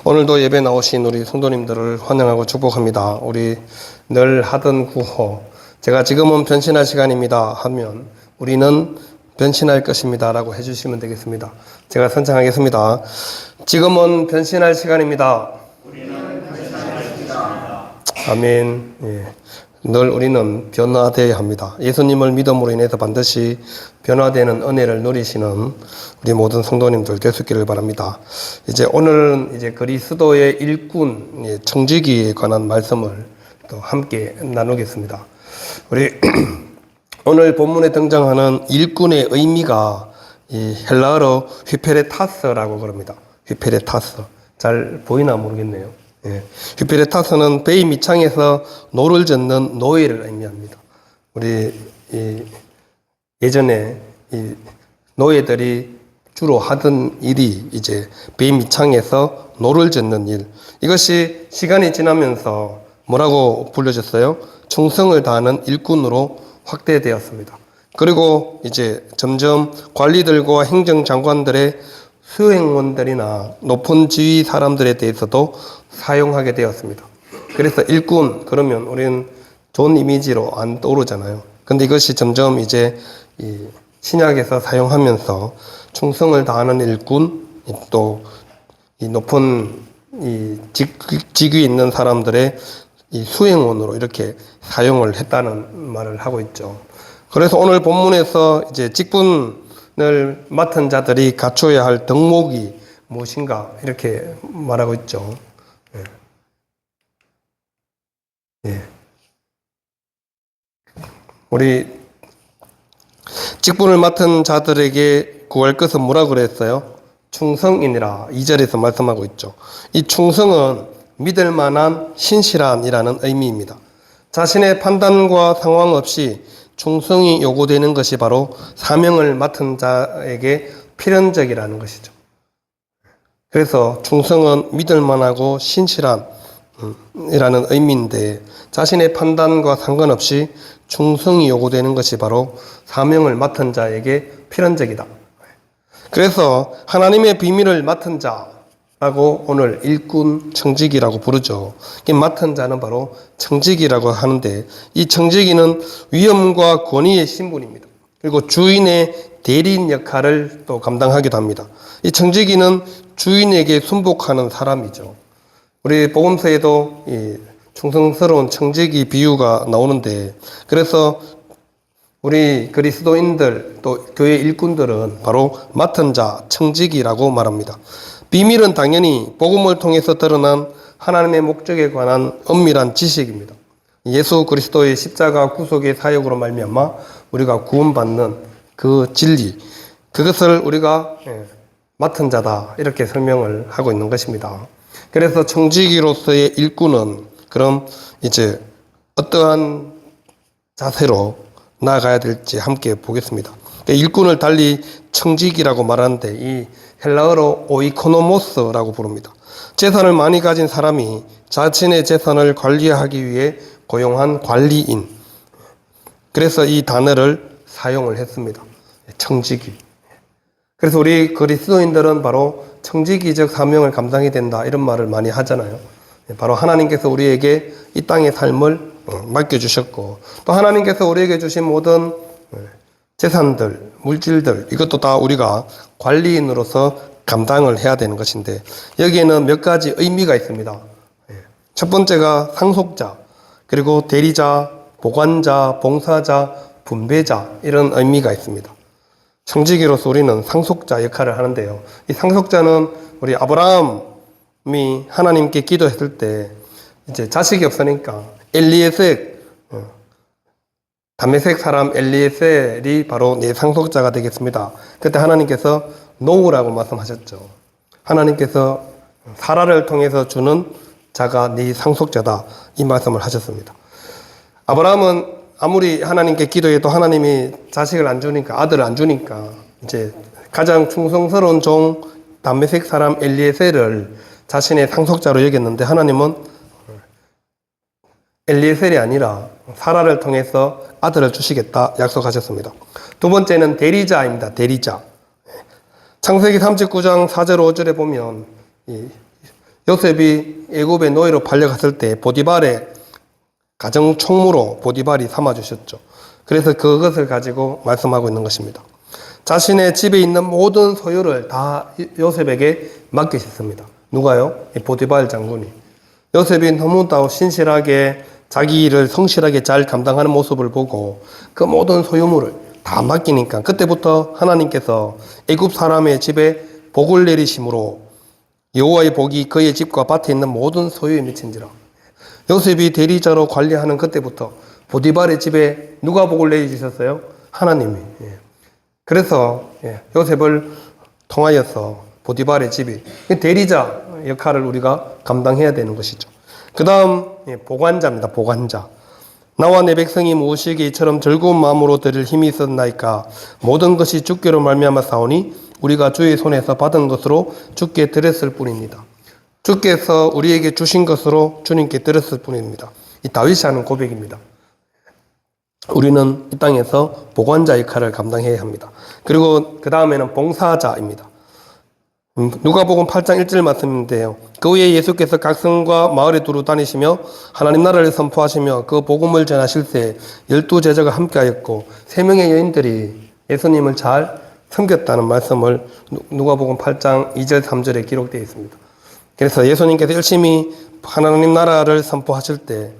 오늘도 예배 나오신 우리 성도님들을 환영하고 축복합니다. 우리 늘 하던 구호, 제가 지금은 변신할 시간입니다 하면 우리는 변신할 것입니다 라고 해주시면 되겠습니다. 제가 선창하겠습니다. 지금은 변신할 시간입니다. 우리는 변신할 시간입니다. 아멘. 예. 늘 우리는 변화되어야 합니다. 예수님을 믿음으로 인해서 반드시 변화되는 은혜를 누리시는 우리 모든 성도님들 되셨기를 바랍니다. 이제 오늘은 이제 그리스도의 일꾼 청지기에 관한 말씀을 또 함께 나누겠습니다. 우리 오늘 본문에 등장하는 일꾼의 의미가 이 헬라어로 휘페레타스라고 그럽니다. 휘페레타스. 잘 보이나 모르겠네요. 예. 휘페레타스는 베이 밑창에서 노를 젓는 노예를 의미합니다. 우리 예전에 이 노예들이 주로 하던 일이 이제 베이 밑창에서 노를 젓는 일. 이것이 시간이 지나면서 뭐라고 불려졌어요? 충성을 다하는 일꾼으로 확대되었습니다. 그리고 이제 점점 관리들과 행정장관들의 수행원들이나 높은 지위 사람들에 대해서도 사용하게 되었습니다. 그래서 일꾼 그러면 우리는 좋은 이미지로 안 떠오르잖아요. 근데 이것이 점점 이제 이 신약에서 사용하면서 충성을 다하는 일꾼, 또 이 높은 이 직위에 있는 사람들의 이 수행원으로 이렇게 사용을 했다는 말을 하고 있죠. 그래서 오늘 본문에서 이제 직분을 맡은 자들이 갖춰야 할 덕목이 무엇인가 이렇게 말하고 있죠. 예. 예. 우리 직분을 맡은 자들에게 구할 것은 뭐라고 그랬어요? 충성이니라 2절에서 말씀하고 있죠. 이 충성은 믿을 만한 신실한이라는 의미입니다. 자신의 판단과 상황 없이 충성이 요구되는 것이 바로 사명을 맡은 자에게 필연적이라는 것이죠. 그래서 충성은 믿을 만하고 신실한 이라는 의미인데 자신의 판단과 상관없이 충성이 요구되는 것이 바로 사명을 맡은 자에게 필연적이다. 그래서 하나님의 비밀을 맡은 자라고 오늘 일꾼 청지기라고 부르죠. 맡은 자는 바로 청지기라고 하는데 이 청지기는 위엄과 권위의 신분입니다. 그리고 주인의 대리인 역할을 또 감당하기도 합니다. 이 청지기는 주인에게 순복하는 사람이죠. 우리 복음서에도 이 충성스러운 청지기 비유가 나오는데 그래서 우리 그리스도인들 또 교회 일꾼들은 바로 맡은 자 청지기라고 말합니다. 비밀은 당연히 복음을 통해서 드러난 하나님의 목적에 관한 엄밀한 지식입니다. 예수 그리스도의 십자가 구속의 사역으로 말미암아 우리가 구원받는 그 진리, 그것을 우리가 맡은 자다 이렇게 설명을 하고 있는 것입니다. 그래서 청지기로서의 일꾼은 그럼 이제 어떠한 자세로 나아가야 될지 함께 보겠습니다. 일꾼을 달리 청지기라고 말하는데 이 헬라어로 오이코노모스라고 부릅니다. 재산을 많이 가진 사람이 자신의 재산을 관리하기 위해 고용한 관리인. 그래서 이 단어를 사용을 했습니다. 청지기. 그래서 우리 그리스도인들은 바로 청지기적 사명을 감당해야 된다 이런 말을 많이 하잖아요. 바로 하나님께서 우리에게 이 땅의 삶을 맡겨주셨고 또 하나님께서 우리에게 주신 모든 재산들, 물질들 이것도 다 우리가 관리인으로서 감당을 해야 되는 것인데 여기에는 몇 가지 의미가 있습니다. 첫 번째가 상속자, 그리고 대리자, 보관자, 봉사자, 분배자 이런 의미가 있습니다. 청지기로서 우리는 상속자 역할을 하는데요. 이 상속자는 우리 아브라함이 하나님께 기도했을 때 이제 자식이 없으니까 엘리에셀, 다메섹 사람 엘리에셀이 바로 내 상속자가 되겠습니다. 그때 하나님께서 놓으라고 말씀하셨죠. 하나님께서 사라를 통해서 주는 자가 네 상속자다 이 말씀을 하셨습니다. 아브라함은 아무리 하나님께 기도해도 하나님이 자식을 안 주니까 아들을 안 주니까 이제 가장 충성스러운 종 다메섹 사람 엘리에셀을 자신의 상속자로 여겼는데 하나님은 엘리에셀이 아니라 사라를 통해서 아들을 주시겠다 약속하셨습니다. 두 번째는 대리자입니다. 대리자. 창세기 39장 4절 5절에 보면 요셉이 애굽의 노예로 팔려갔을 때 보디발의 가정 총무로 보디발이 삼아주셨죠. 그래서 그것을 가지고 말씀하고 있는 것입니다. 자신의 집에 있는 모든 소유를 다 요셉에게 맡기셨습니다. 누가요? 이 보디발 장군이. 요셉이 너무나 신실하게 자기 일을 성실하게 잘 감당하는 모습을 보고 그 모든 소유물을 다 맡기니까 그때부터 하나님께서 애굽 사람의 집에 복을 내리심으로 여호와의 복이 그의 집과 밭에 있는 모든 소유에 미친지라. 요셉이 대리자로 관리하는 그때부터 보디발의 집에 누가 복을 내리셨어요? 하나님이. 그래서 요셉을 통하여서 보디발의 집이 대리자 역할을 우리가 감당해야 되는 것이죠. 그 다음 보관자입니다. 보관자. 나와 내 백성이 무엇이기에 이처럼 즐거운 마음으로 드릴 힘이 있었나이까. 모든 것이 주께로 말미암아 사오니 우리가 주의 손에서 받은 것으로 주께 드렸을 뿐입니다. 주께서 우리에게 주신 것으로 주님께 드렸을 뿐입니다. 이 다윗이 하는 고백입니다. 우리는 이 땅에서 보관자 역할을 감당해야 합니다. 그리고 그 다음에는 봉사자입니다. 누가복음 8장 1절 말씀인데요. 그 후에 예수께서 각 성과 마을에 두루 다니시며 하나님 나라를 선포하시며 그 복음을 전하실 때 12 제자가 함께하였고 3명의 여인들이 예수님을 잘 섬겼다는 말씀을 누가복음 8장 2절 3절에 기록되어 있습니다. 그래서 예수님께서 열심히 하나님 나라를 선포하실 때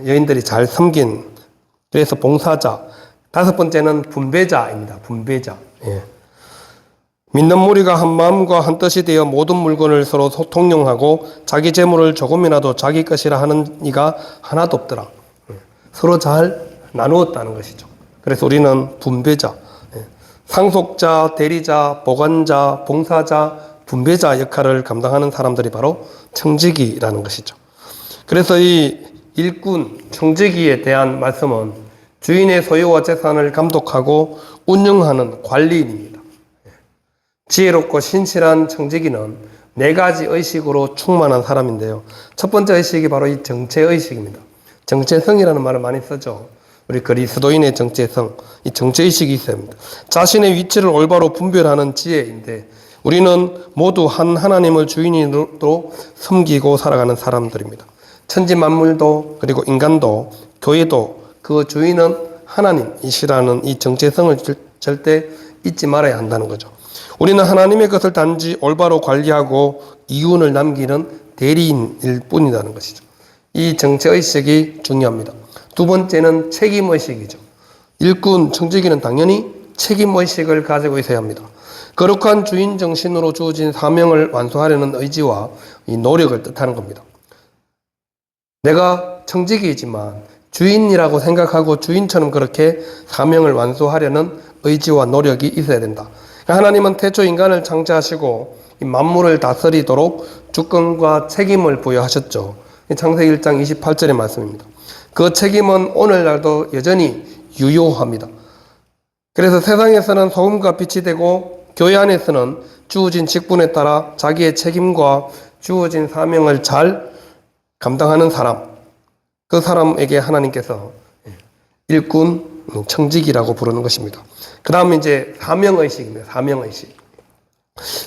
여인들이 잘 섬긴, 그래서 봉사자. 5번째는 분배자입니다. 분배자. 믿는 무리가 한 마음과 한 뜻이 되어 모든 물건을 서로 통용하고 자기 재물을 조금이라도 자기 것이라 하는 이가 하나도 없더라. 서로 잘 나누었다는 것이죠. 그래서 우리는 분배자, 상속자, 대리자, 보관자, 봉사자, 분배자 역할을 감당하는 사람들이 바로 청지기라는 것이죠. 그래서 이 일꾼, 청지기에 대한 말씀은 주인의 소유와 재산을 감독하고 운영하는 관리인입니다. 지혜롭고 신실한 청지기는 4가지 의식으로 충만한 사람인데요. 첫 번째 의식이 바로 이 정체의식입니다. 정체성이라는 말을 많이 쓰죠. 우리 그리스도인의 정체성, 이 정체의식이 있어야 합니다. 자신의 위치를 올바로 분별하는 지혜인데 우리는 모두 한 하나님을 주인으로 섬기고 살아가는 사람들입니다. 천지 만물도 그리고 인간도 교회도 그 주인은 하나님이시라는 이 정체성을 절대 잊지 말아야 한다는 거죠. 우리는 하나님의 것을 단지 올바로 관리하고 이윤을 남기는 대리인일 뿐이라는 것이죠. 이 정체의식이 중요합니다. 2번째는 책임의식이죠. 일꾼, 청지기는 당연히 책임의식을 가지고 있어야 합니다. 거룩한 주인 정신으로 주어진 사명을 완수하려는 의지와 이 노력을 뜻하는 겁니다. 내가 청지기이지만 주인이라고 생각하고 주인처럼 그렇게 사명을 완수하려는 의지와 노력이 있어야 된다. 하나님은 태초 인간을 창조하시고 이 만물을 다스리도록 주권과 책임을 부여하셨죠. 창세기 1장 28절의 말씀입니다. 그 책임은 오늘날도 여전히 유효합니다. 그래서 세상에서는 소금과 빛이 되고 교회 안에서는 주어진 직분에 따라 자기의 책임과 주어진 사명을 잘 감당하는 사람, 그 사람에게 하나님께서 일꾼, 청지기라고 부르는 것입니다. 그 다음에 이제 사명의식입니다. 사명의식.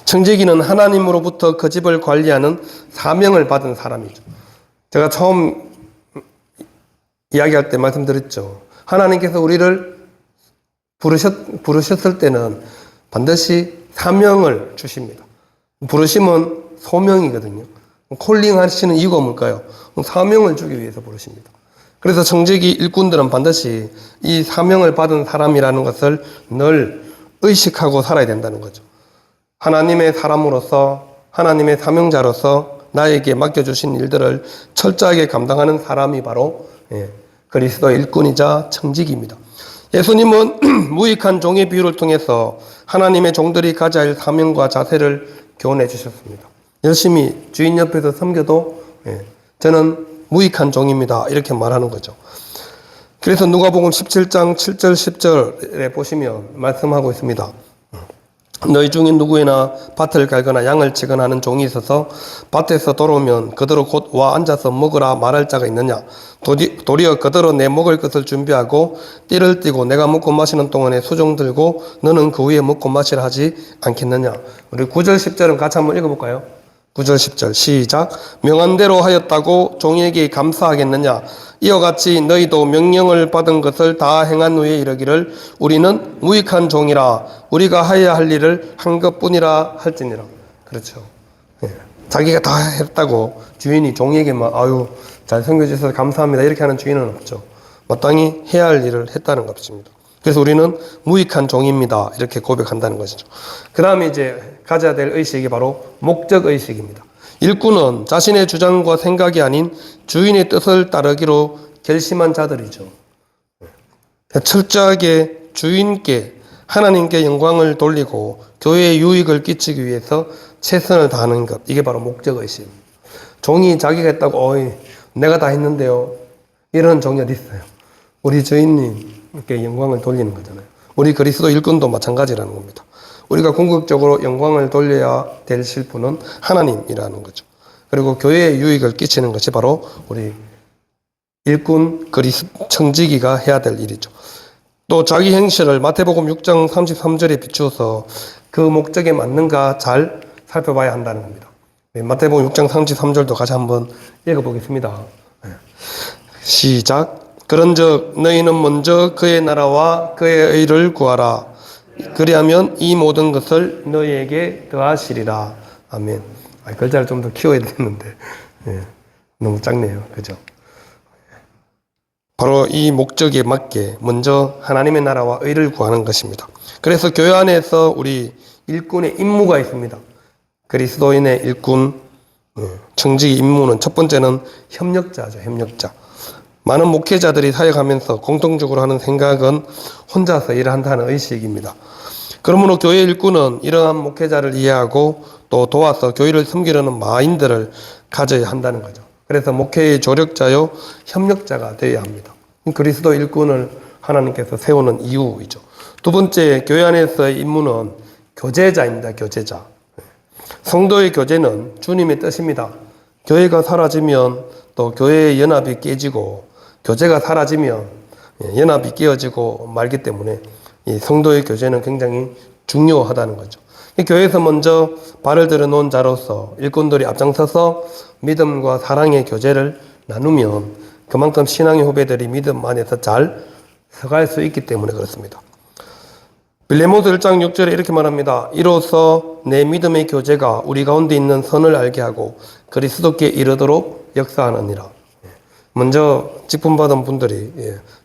청지기는 하나님으로부터 그 집을 관리하는 사명을 받은 사람이죠. 제가 처음 이야기할 때 말씀드렸죠. 하나님께서 우리를 부르셨을 때는 반드시 사명을 주십니다. 부르심은 소명이거든요. 콜링 하시는 이유가 뭘까요? 사명을 주기 위해서 부르십니다. 그래서 청지기 일꾼들은 반드시 이 사명을 받은 사람이라는 것을 늘 의식하고 살아야 된다는 거죠. 하나님의 사람으로서, 하나님의 사명자로서 나에게 맡겨주신 일들을 철저하게 감당하는 사람이 바로 그리스도의 일꾼이자 청지기입니다. 예수님은 무익한 종의 비유를 통해서 하나님의 종들이 가져야 할 사명과 자세를 교훈해 주셨습니다. 열심히 주인 옆에서 섬겨도 저는 무익한 종입니다. 이렇게 말하는 거죠. 그래서 누가복음 17장 7절 10절에 보시면 말씀하고 있습니다. 너희 중에 누구에나 밭을 갈거나 양을 치거나 하는 종이 있어서 밭에서 돌아오면 그대로 곧 와 앉아서 먹으라 말할 자가 있느냐. 도리어 그대로 내 먹을 것을 준비하고 띠를 띠고 내가 먹고 마시는 동안에 수종 들고 너는 그 후에 먹고 마시라 하지 않겠느냐. 우리 9절 10절은 같이 한번 읽어볼까요? 9절 10절 시작. 명한대로 하였다고 종에게 감사하겠느냐. 이와 같이 너희도 명령을 받은 것을 다 행한 후에 이르기를 우리는 무익한 종이라 우리가 하여야 할 일을 한 것뿐이라 할지니라. 그렇죠. 예. 자기가 다 했다고 주인이 종에게만 아유 잘 섬겨주셔서 감사합니다 이렇게 하는 주인은 없죠. 마땅히 해야 할 일을 했다는 것입니다. 그래서 우리는 무익한 종입니다 이렇게 고백한다는 것이죠. 그 다음에 이제 가져야 될 의식이 바로 목적의식입니다. 일꾼은 자신의 주장과 생각이 아닌 주인의 뜻을 따르기로 결심한 자들이죠. 철저하게 주인께 하나님께 영광을 돌리고 교회에 유익을 끼치기 위해서 최선을 다하는 것, 이게 바로 목적의식. 종이 자기가 했다고 어이 내가 다 했는데요 이런 종이 어디 있어요. 우리 주인님께 영광을 돌리는 거잖아요. 우리 그리스도 일꾼도 마찬가지라는 겁니다. 우리가 궁극적으로 영광을 돌려야 될 실분은 하나님이라는 거죠. 그리고 교회에 유익을 끼치는 것이 바로 우리 일꾼 청지기가 해야 될 일이죠. 또 자기 행실을 마태복음 6장 33절에 비추어서 그 목적에 맞는가 잘 살펴봐야 한다는 겁니다. 마태복음 6장 33절도 같이 한번 읽어보겠습니다. 시작. 그런즉 너희는 먼저 그의 나라와 그의 의를 구하라. 그리하면 이 모든 것을 너희에게 더하시리라. 아멘. 글자를 좀 더 키워야 되는데 너무 작네요. 그죠? 바로 이 목적에 맞게 먼저 하나님의 나라와 의를 구하는 것입니다. 그래서 교회 안에서 우리 일꾼의 임무가 있습니다. 그리스도인의 일꾼, 청지기 임무는 첫 번째는 협력자죠. 협력자. 많은 목회자들이 사역하면서 공통적으로 하는 생각은 혼자서 일을 한다는 의식입니다. 그러므로 교회 일꾼은 이러한 목회자를 이해하고 또 도와서 교회를 섬기려는 마인드를 가져야 한다는 거죠. 그래서 목회의 조력자요 협력자가 되어야 합니다. 그리스도 일꾼을 하나님께서 세우는 이유이죠. 두 번째, 교회 안에서의 임무는 교제자입니다. 교제자. 성도의 교제는 주님의 뜻입니다. 교회가 사라지면 또 교회의 연합이 깨지고 교제가 사라지면 연합이 깨어지고 말기 때문에 이 성도의 교제는 굉장히 중요하다는 거죠. 교회에서 먼저 발을 들여놓은 자로서 일꾼들이 앞장서서 믿음과 사랑의 교제를 나누면 그만큼 신앙의 후배들이 믿음 안에서 잘 서갈 수 있기 때문에 그렇습니다. 빌레모스 1장 6절에 이렇게 말합니다. 이로써 내 믿음의 교제가 우리 가운데 있는 선을 알게 하고 그리스도께 이르도록 역사하느니라. 먼저 직분받은 분들이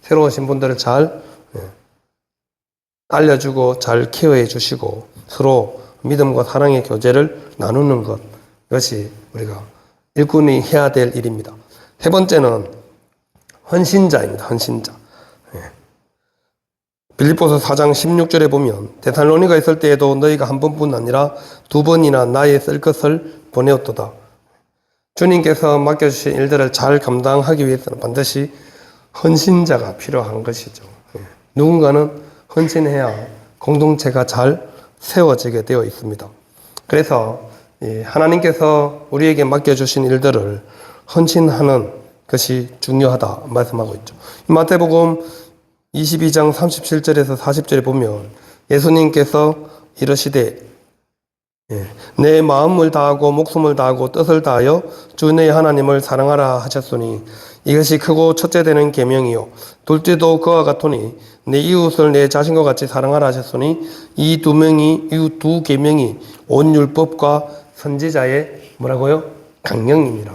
새로 오신 분들을 잘 알려주고 잘 케어해 주시고 서로 믿음과 사랑의 교제를 나누는 것, 이것이 우리가 일꾼이 해야 될 일입니다. 세 번째는 헌신자입니다. 헌신자. 빌립보서 4장 16절에 보면 데살로니가 있을 때에도 너희가 한 번뿐 아니라 두 번이나 나의 쓸 것을 보내었도다. 주님께서 맡겨주신 일들을 잘 감당하기 위해서는 반드시 헌신자가 필요한 것이죠. 누군가는 헌신해야 공동체가 잘 세워지게 되어 있습니다. 그래서 하나님께서 우리에게 맡겨주신 일들을 헌신하는 것이 중요하다 말씀하고 있죠. 마태복음 22장 37절에서 40절에 보면 예수님께서 이르시되 내 마음을 다하고 목숨을 다하고 뜻을 다하여 주 너희 하나님을 사랑하라 하셨으니 이것이 크고 첫째 되는 계명이요 둘째도 그와 같으니 내 이웃을 내 자신과 같이 사랑하라 하셨으니 이 두 계명이 온 율법과 선지자의 뭐라고요? 강령입니다.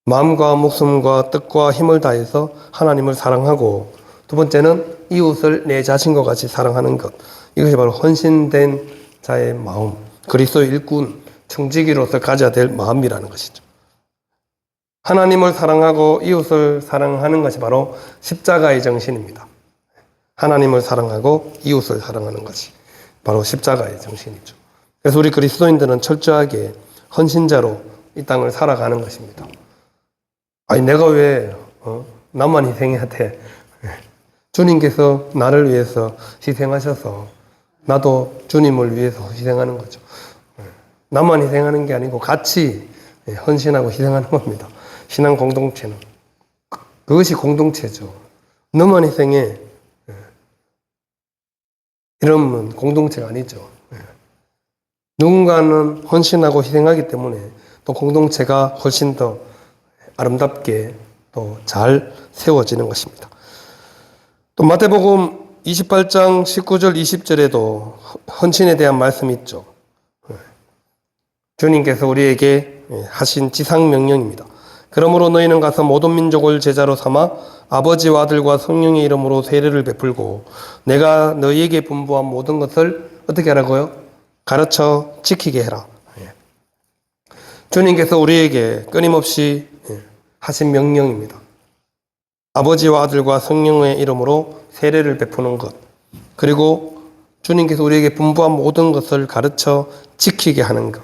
마음과 목숨과 뜻과 힘을 다해서 하나님을 사랑하고 두 번째는 이웃을 내 자신과 같이 사랑하는 것, 이것이 바로 헌신된 자의 마음, 그리스도의 일꾼, 청지기로서 가져야 될 마음이라는 것이죠. 하나님을 사랑하고 이웃을 사랑하는 것이 바로 십자가의 정신입니다. 하나님을 사랑하고 이웃을 사랑하는 것이 바로 십자가의 정신이죠. 그래서 우리 그리스도인들은 철저하게 헌신자로 이 땅을 살아가는 것입니다. 아니 내가 왜 나만 희생해야 돼? 주님께서 나를 위해서 희생하셔서 나도 주님을 위해서 희생하는 거죠. 나만 희생하는 게 아니고 같이 헌신하고 희생하는 겁니다. 신앙 공동체는. 그것이 공동체죠. 너만 희생해. 이러면 공동체가 아니죠. 누군가는 헌신하고 희생하기 때문에 또 공동체가 훨씬 더 아름답게 또 잘 세워지는 것입니다. 또 마태복음 28장 19절 20절에도 헌신에 대한 말씀이 있죠. 주님께서 우리에게 하신 지상명령입니다. 그러므로 너희는 가서 모든 민족을 제자로 삼아 아버지와 아들과 성령의 이름으로 세례를 베풀고 내가 너희에게 분부한 모든 것을 어떻게 하라고요? 가르쳐 지키게 해라. 주님께서 우리에게 끊임없이 하신 명령입니다. 아버지와 아들과 성령의 이름으로 세례를 베푸는 것, 그리고 주님께서 우리에게 분부한 모든 것을 가르쳐 지키게 하는 것.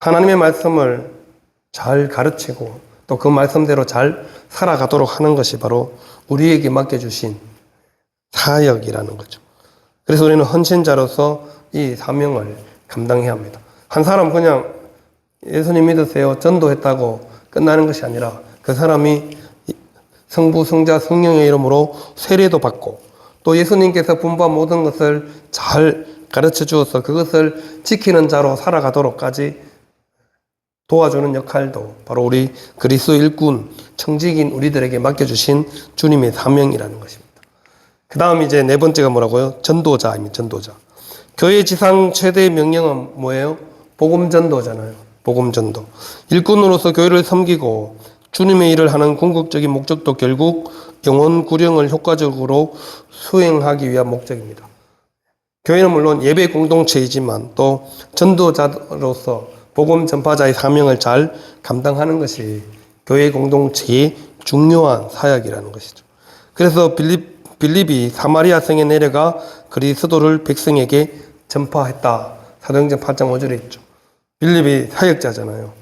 하나님의 말씀을 잘 가르치고 또 그 말씀대로 잘 살아가도록 하는 것이 바로 우리에게 맡겨주신 사역이라는 거죠. 그래서 우리는 헌신자로서 이 사명을 감당해야 합니다. 한 사람 그냥 예수님 믿으세요, 전도했다고 끝나는 것이 아니라 그 사람이 성부, 성자, 성령의 이름으로 세례도 받고 또 예수님께서 분부한 모든 것을 잘 가르쳐 주어서 그것을 지키는 자로 살아가도록까지 도와주는 역할도 바로 우리 그리스도 일꾼, 청직인 우리들에게 맡겨주신 주님의 사명이라는 것입니다. 그 다음 이제 네 번째가 뭐라고요? 전도자입니다. 전도자. 교회 지상 최대의 명령은 뭐예요? 복음 전도잖아요. 복음 전도. 일꾼으로서 교회를 섬기고 주님의 일을 하는 궁극적인 목적도 결국 영혼 구령을 효과적으로 수행하기 위한 목적입니다. 교회는 물론 예배 공동체이지만 또 전도자로서 복음 전파자의 사명을 잘 감당하는 것이 교회 공동체의 중요한 사역이라는 것이죠. 그래서 빌립이 사마리아 성에 내려가 그리스도를 백성에게 전파했다. 사도행전 8장 5절에 있죠. 빌립이 사역자잖아요.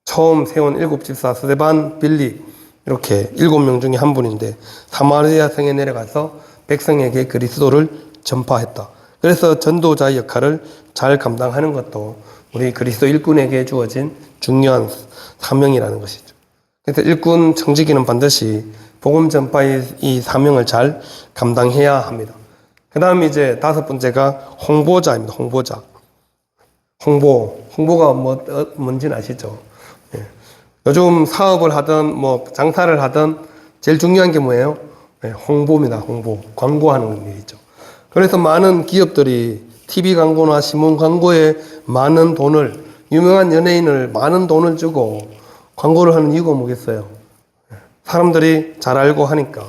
처음 세운 7집사 스데반, 빌립 이렇게 7명 중에 한 분인데 사마리아 성에 내려가서 백성에게 그리스도를 전파했다. 그래서 전도자의 역할을 잘 감당하는 것도 우리 그리스도 일꾼에게 주어진 중요한 사명이라는 것이죠. 그래서 일꾼 청지기는 반드시 복음 전파의 이 사명을 잘 감당해야 합니다. 그 다음 이제 다섯 번째가 홍보자입니다. 홍보자. 홍보가 뭔지는 아시죠? 예. 요즘 사업을 하든 장사를 하든 제일 중요한 게 뭐예요? 예, 홍보입니다. 홍보. 광고하는 일이죠. 그래서 많은 기업들이 TV 광고나 신문 광고에 많은 돈을, 유명한 연예인을 많은 돈을 주고 광고를 하는 이유가 뭐겠어요? 사람들이 잘 알고 하니까.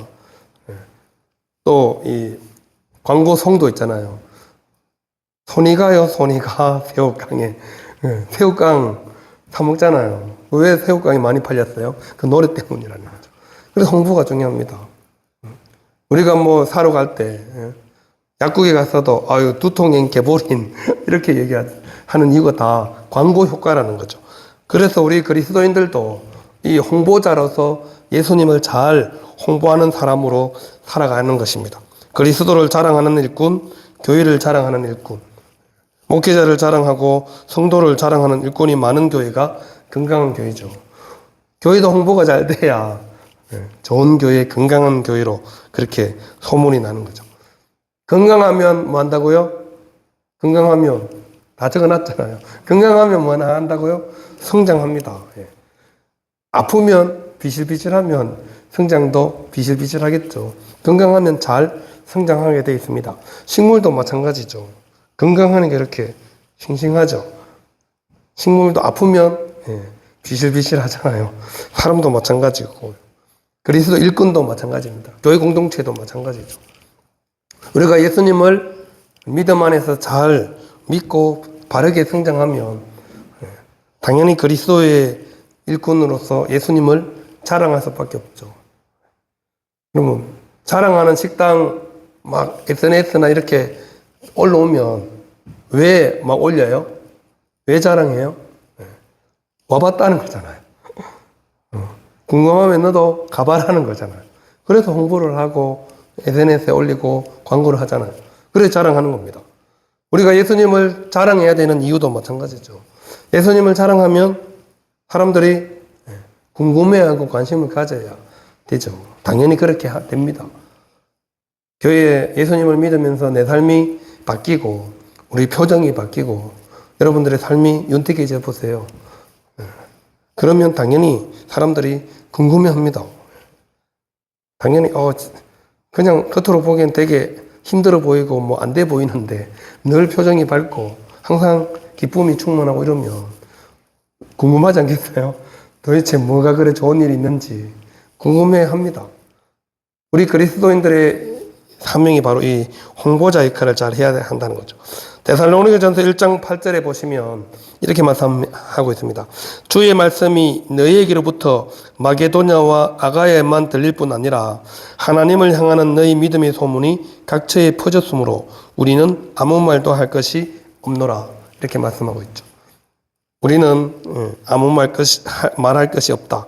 또 이 광고송도 있잖아요. 손이 가요, 손이 가, 새우깡에. 새우깡 사 먹잖아요. 왜 새우깡이 많이 팔렸어요? 그 노래 때문이라는 거죠. 그래서 홍보가 중요합니다. 우리가 사러 갈 때, 약국에 가서도, 아유, 두통엔 개보린, 이렇게 얘기하는 이유가 다 광고 효과라는 거죠. 그래서 우리 그리스도인들도 이 홍보자로서 예수님을 잘 홍보하는 사람으로 살아가는 것입니다. 그리스도를 자랑하는 일꾼, 교회를 자랑하는 일꾼, 목회자를 자랑하고 성도를 자랑하는 일꾼이 많은 교회가 건강한 교회죠. 교회도 홍보가 잘 돼야 좋은 교회, 건강한 교회로 그렇게 소문이 나는 거죠. 건강하면 뭐 한다고요? 건강하면 다 적어놨잖아요. 건강하면 뭐 하나 한다고요? 성장합니다. 아프면 비실비실하면 성장도 비실비실하겠죠. 건강하면 잘 성장하게 되어 있습니다. 식물도 마찬가지죠. 건강하는 게 이렇게 싱싱하죠. 식물도 아프면 비실비실 하잖아요. 사람도 마찬가지고 그리스도 일꾼도 마찬가지입니다. 교회 공동체도 마찬가지죠. 우리가 예수님을 믿음 안에서 잘 믿고 바르게 성장하면 당연히 그리스도의 일꾼으로서 예수님을 자랑할 수밖에 없죠. 그러면 자랑하는 식당 막 SNS나 이렇게 올라오면 왜 막 올려요? 왜 자랑해요? 와봤다는 거잖아요. 궁금하면 너도 가봐라는 거잖아요. 그래서 홍보를 하고 SNS에 올리고 광고를 하잖아요. 그래서 자랑하는 겁니다. 우리가 예수님을 자랑해야 되는 이유도 마찬가지죠. 예수님을 자랑하면 사람들이 궁금해하고 관심을 가져야 되죠. 당연히 그렇게 됩니다. 교회에 예수님을 믿으면서 내 삶이 바뀌고 우리 표정이 바뀌고 여러분들의 삶이 윤택해져 보세요. 그러면 당연히 사람들이 궁금해합니다. 당연히 그냥 겉으로 보기엔 되게 힘들어 보이고 뭐 안 돼 보이는데 늘 표정이 밝고 항상 기쁨이 충만하고 이러면 궁금하지 않겠어요? 도대체 뭐가 그래 좋은 일이 있는지 궁금해합니다. 우리 그리스도인들의 사명이 바로 이 홍보자 역할을 잘 해야 한다는 거죠. 데살로니가전서 1장 8절에 보시면 이렇게 말씀하고 있습니다. 주의 말씀이 너희에게로부터 마게도냐와 아가야에만 들릴 뿐 아니라 하나님을 향하는 너희 믿음의 소문이 각처에 퍼졌으므로 우리는 아무 말도 할 것이 없노라. 이렇게 말씀하고 있죠. 우리는 아무 말할 것이 없다.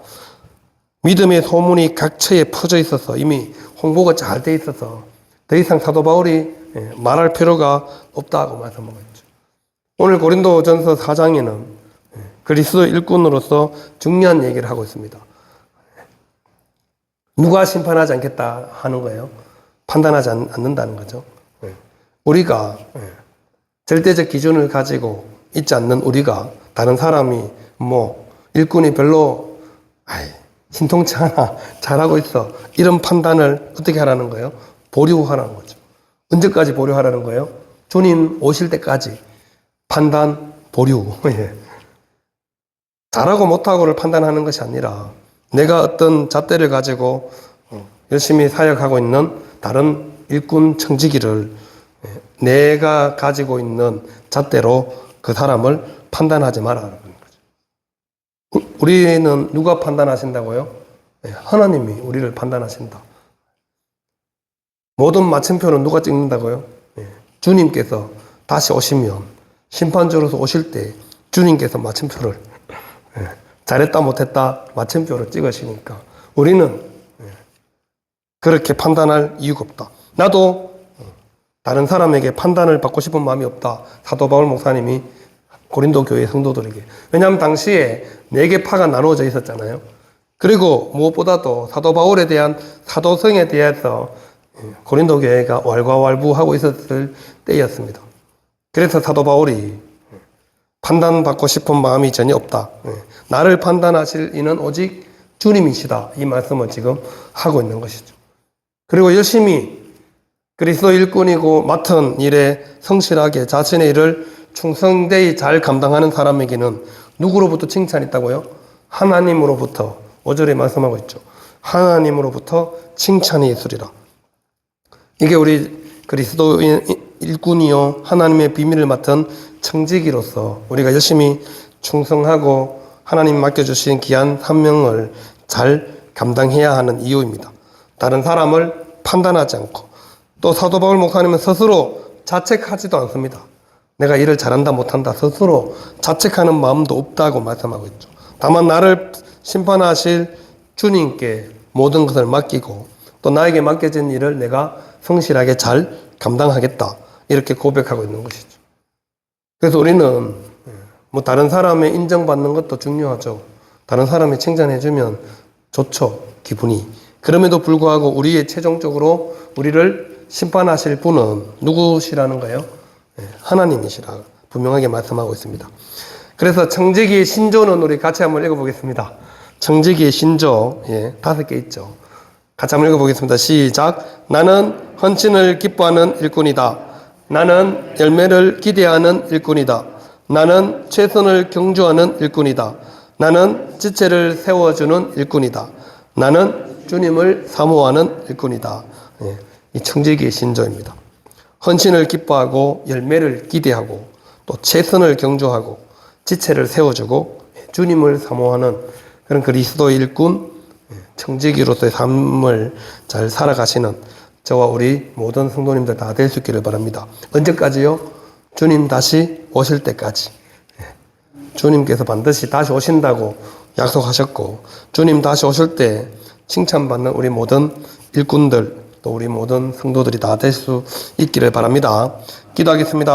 믿음의 소문이 각처에 퍼져 있어서 이미 홍보가 잘 돼 있어서 더 이상 사도 바울이 말할 필요가 없다고 말씀하고 있죠. 오늘 고린도전서 4장에는 그리스도 일꾼으로서 중요한 얘기를 하고 있습니다. 누가 심판하지 않겠다 하는 거예요? 판단하지 않는다는 거죠. 우리가 절대적 기준을 가지고 있지 않는 우리가 다른 사람이 뭐 일꾼이 별로 신통치 않아 잘하고 있어 이런 판단을 어떻게 하라는 거예요? 보류하라는 거죠. 언제까지 보류하라는 거예요? 주님 오실 때까지 판단 보류. 잘하고 못하고를 판단하는 것이 아니라 내가 어떤 잣대를 가지고 열심히 사역하고 있는 다른 일꾼 청지기를 내가 가지고 있는 잣대로 그 사람을 판단하지 말아라는 거죠. 우리는 누가 판단하신다고요? 하나님이 우리를 판단하신다. 모든 마침표는 누가 찍는다고요? 주님께서 다시 오시면 심판주로서 오실 때 주님께서 마침표를 잘했다 못했다 마침표로 찍으시니까 우리는 그렇게 판단할 이유가 없다. 나도 다른 사람에게 판단을 받고 싶은 마음이 없다. 사도 바울 목사님이 고린도 교회 성도들에게. 왜냐하면 당시에 4개 파가 나누어져 있었잖아요. 그리고 무엇보다도 사도 바울에 대한 사도성에 대해서 고린도 교회가 왈가왈부하고 있었을 때였습니다. 그래서 사도 바울이 판단받고 싶은 마음이 전혀 없다. 나를 판단하실 이는 오직 주님이시다. 이 말씀을 지금 하고 있는 것이죠. 그리고 열심히 그리스도 일꾼이고 맡은 일에 성실하게 자신의 일을 충성되이 잘 감당하는 사람에게는 누구로부터 칭찬이 있다고요? 하나님으로부터 5절에 말씀하고 있죠. 하나님으로부터 칭찬이 있으리라. 이게 우리 그리스도 일꾼이요 하나님의 비밀을 맡은 청지기로서 우리가 열심히 충성하고 하나님 맡겨주신 귀한 사명을 잘 감당해야 하는 이유입니다. 다른 사람을 판단하지 않고 또 사도 바울 목사님은 스스로 자책하지도 않습니다. 내가 일을 잘한다 못한다 스스로 자책하는 마음도 없다고 말씀하고 있죠. 다만 나를 심판하실 주님께 모든 것을 맡기고 또 나에게 맡겨진 일을 내가 성실하게 잘 감당하겠다 이렇게 고백하고 있는 것이죠. 그래서 우리는 뭐 다른 사람의 인정받는 것도 중요하죠. 다른 사람이 칭찬해주면 좋죠, 기분이. 그럼에도 불구하고 우리의 최종적으로 우리를 심판하실 분은 누구시라는 거예요? 하나님이시라 분명하게 말씀하고 있습니다. 그래서 청지기의 신조는 우리 같이 한번 읽어보겠습니다. 청지기의 신조 5개 있죠. 같이 한번 읽어보겠습니다. 시작. 나는 헌신을 기뻐하는 일꾼이다. 나는 열매를 기대하는 일꾼이다. 나는 최선을 경주하는 일꾼이다. 나는 지체를 세워주는 일꾼이다. 나는 주님을 사모하는 일꾼이다. 이 청지기의 신조입니다. 헌신을 기뻐하고 열매를 기대하고 또 최선을 경주하고 지체를 세워주고 주님을 사모하는 그런 그리스도 일꾼 청지기로서의 삶을 잘 살아가시는 저와 우리 모든 성도님들 다 될 수 있기를 바랍니다. 언제까지요? 주님 다시 오실 때까지. 주님께서 반드시 다시 오신다고 약속하셨고 주님 다시 오실 때 칭찬받는 우리 모든 일꾼들 또 우리 모든 성도들이 다 될 수 있기를 바랍니다. 기도하겠습니다.